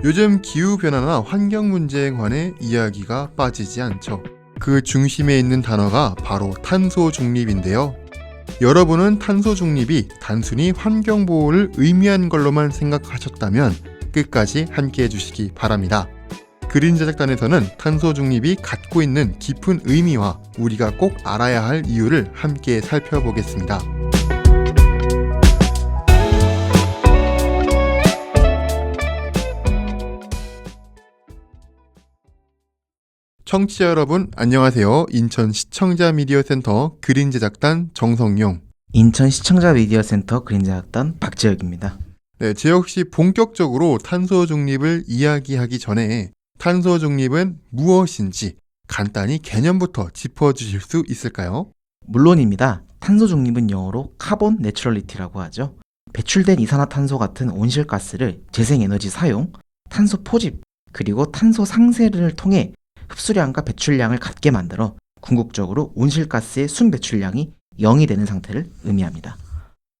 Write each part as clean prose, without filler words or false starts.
요즘 기후변화나 환경 문제에 관해 이야기가 빠지지 않죠. 그 중심에 있는 단어가 바로 탄소 중립인데요. 여러분은 탄소 중립이 단순히 환경 보호를 의미한 걸로만 생각하셨다면 끝까지 함께 해주시기 바랍니다. 그린 제작단에서는 탄소 중립이 갖고 있는 깊은 의미와 우리가 꼭 알아야 할 이유를 함께 살펴보겠습니다. 청취자 여러분 안녕하세요. 인천 시청자 미디어 센터 그린 제작단 정성용, 인천 시청자 미디어 센터 그린 제작단 박재혁입니다. 네, 재혁 씨 본격적으로 탄소 중립을 이야기하기 전에 탄소 중립은 무엇인지 간단히 개념부터 짚어주실 수 있을까요? 물론입니다. 탄소 중립은 영어로 카본 내추럴리티라고 하죠. 배출된 이산화탄소 같은 온실가스를 재생에너지 사용, 탄소 포집, 그리고 탄소 상쇄를 통해 흡수량과 배출량을 같게 만들어 궁극적으로 온실가스의 순배출량이 0이 되는 상태를 의미합니다.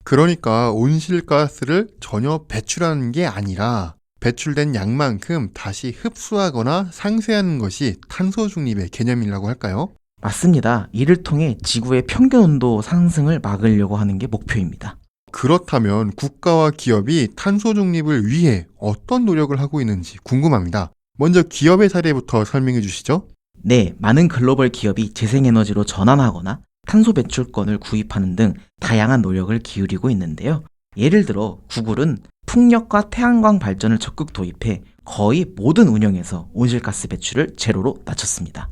그러니까 온실가스를 전혀 배출하는 게 아니라 배출된 양만큼 다시 흡수하거나 상쇄하는 것이 탄소 중립의 개념이라고 할까요? 맞습니다. 이를 통해 지구의 평균 온도 상승을 막으려고 하는 게 목표입니다. 그렇다면 국가와 기업이 탄소 중립을 위해 어떤 노력을 하고 있는지 궁금합니다. 먼저 기업의 사례부터 설명해 주시죠. 네, 많은 글로벌 기업이 재생에너지로 전환하거나 탄소 배출권을 구입하는 등 다양한 노력을 기울이고 있는데요. 예를 들어 구글은 풍력과 태양광 발전을 적극 도입해 거의 모든 운영에서 온실가스 배출을 제로로 낮췄습니다.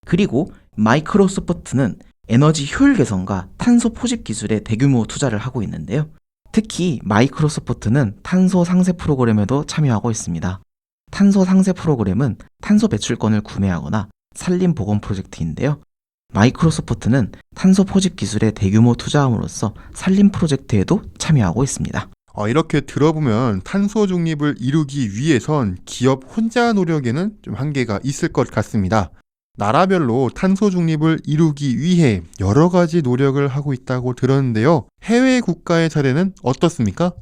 그리고 마이크로소프트는 에너지 효율 개선과 탄소 포집 기술에 대규모 투자를 하고 있는데요. 특히 마이크로소프트는 탄소 상쇄 프로그램에도 참여하고 있습니다. 탄소 상쇄 프로그램은 탄소 배출권을 구매하거나 산림 복원 프로젝트인데요. 마이크로소프트는 탄소 포집 기술에 대규모 투자함으로써 산림 프로젝트에도 참여하고 있습니다. 이렇게 들어보면 탄소 중립을 이루기 위해선 기업 혼자 노력에는 좀 한계가 있을 것 같습니다. 나라별로 탄소 중립을 이루기 위해 여러 가지 노력을 하고 있다고 들었는데요. 해외 국가의 사례는 어떻습니까?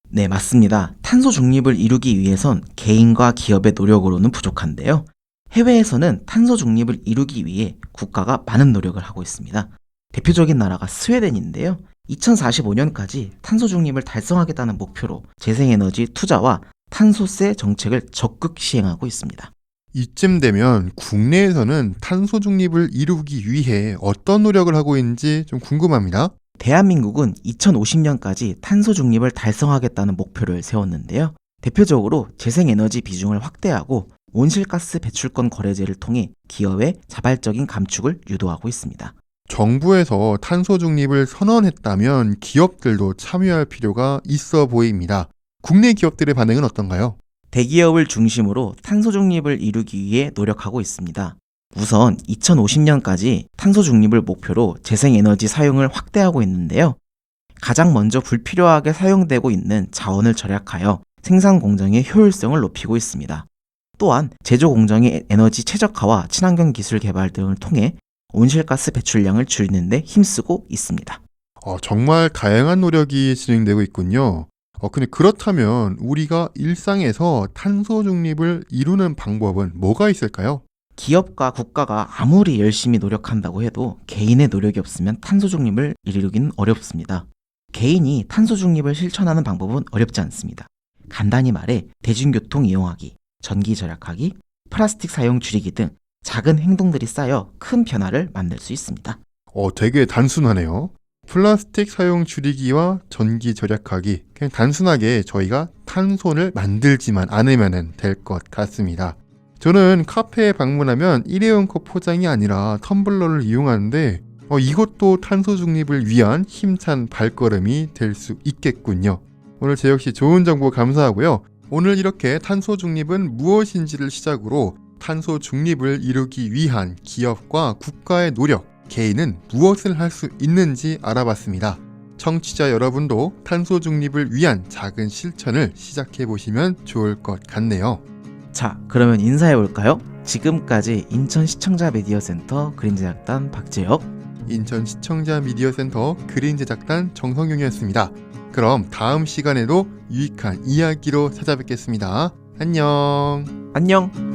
네, 맞습니다. 탄소 중립을 이루기 위해선 개인과 기업의 노력으로는 부족한데요. 해외에서는 탄소 중립을 이루기 위해 국가가 많은 노력을 하고 있습니다. 대표적인 나라가 스웨덴인데요. 2045년까지 탄소 중립을 달성하겠다는 목표로 재생에너지 투자와 탄소세 정책을 적극 시행하고 있습니다. 이쯤 되면 국내에서는 탄소 중립을 이루기 위해 어떤 노력을 하고 있는지 좀 궁금합니다. 대한민국은 2050년까지 탄소 중립을 달성하겠다는 목표를 세웠는데요. 대표적으로 재생에너지 비중을 확대하고 온실가스 배출권 거래제를 통해 기업의 자발적인 감축을 유도하고 있습니다. 정부에서 탄소 중립을 선언했다면 기업들도 참여할 필요가 있어 보입니다. 국내 기업들의 반응은 어떤가요? 대기업을 중심으로 탄소 중립을 이루기 위해 노력하고 있습니다. 우선 2050년까지 탄소 중립을 목표로 재생에너지 사용을 확대하고 있는데요. 가장 먼저 불필요하게 사용되고 있는 자원을 절약하여 생산 공정의 효율성을 높이고 있습니다. 또한 제조 공정의 에너지 최적화와 친환경 기술 개발 등을 통해 온실가스 배출량을 줄이는 데 힘쓰고 있습니다. 정말 다양한 노력이 진행되고 있군요. 근데 그렇다면 우리가 일상에서 탄소 중립을 이루는 방법은 뭐가 있을까요? 기업과 국가가 아무리 열심히 노력한다고 해도 개인의 노력이 없으면 탄소 중립을 이루기는 어렵습니다. 개인이 탄소 중립을 실천하는 방법은 어렵지 않습니다. 간단히 말해 대중교통 이용하기, 전기 절약하기, 플라스틱 사용 줄이기 등 작은 행동들이 쌓여 큰 변화를 만들 수 있습니다. 되게 단순하네요. 플라스틱 사용 줄이기와 전기 절약하기, 그냥 단순하게 저희가 탄소를 만들지만 않으면 될 것 같습니다. 저는 카페에 방문하면 일회용 컵 포장이 아니라 텀블러를 이용하는데 이것도 탄소 중립을 위한 힘찬 발걸음이 될 수 있겠군요. 오늘 재혁 씨 좋은 정보 감사하고요. 오늘 이렇게 탄소 중립은 무엇인지를 시작으로 탄소 중립을 이루기 위한 기업과 국가의 노력, 개인은 무엇을 할 수 있는지 알아봤습니다. 청취자 여러분도 탄소 중립을 위한 작은 실천을 시작해 보시면 좋을 것 같네요. 자, 그러면 인사해볼까요? 지금까지 인천 시청자 미디어센터 그림제작단 박재혁, 인천 시청자 미디어센터 그린제작단 정성용이었습니다. 그럼 다음 시간에도 유익한 이야기로 찾아뵙겠습니다. 안녕. 안녕!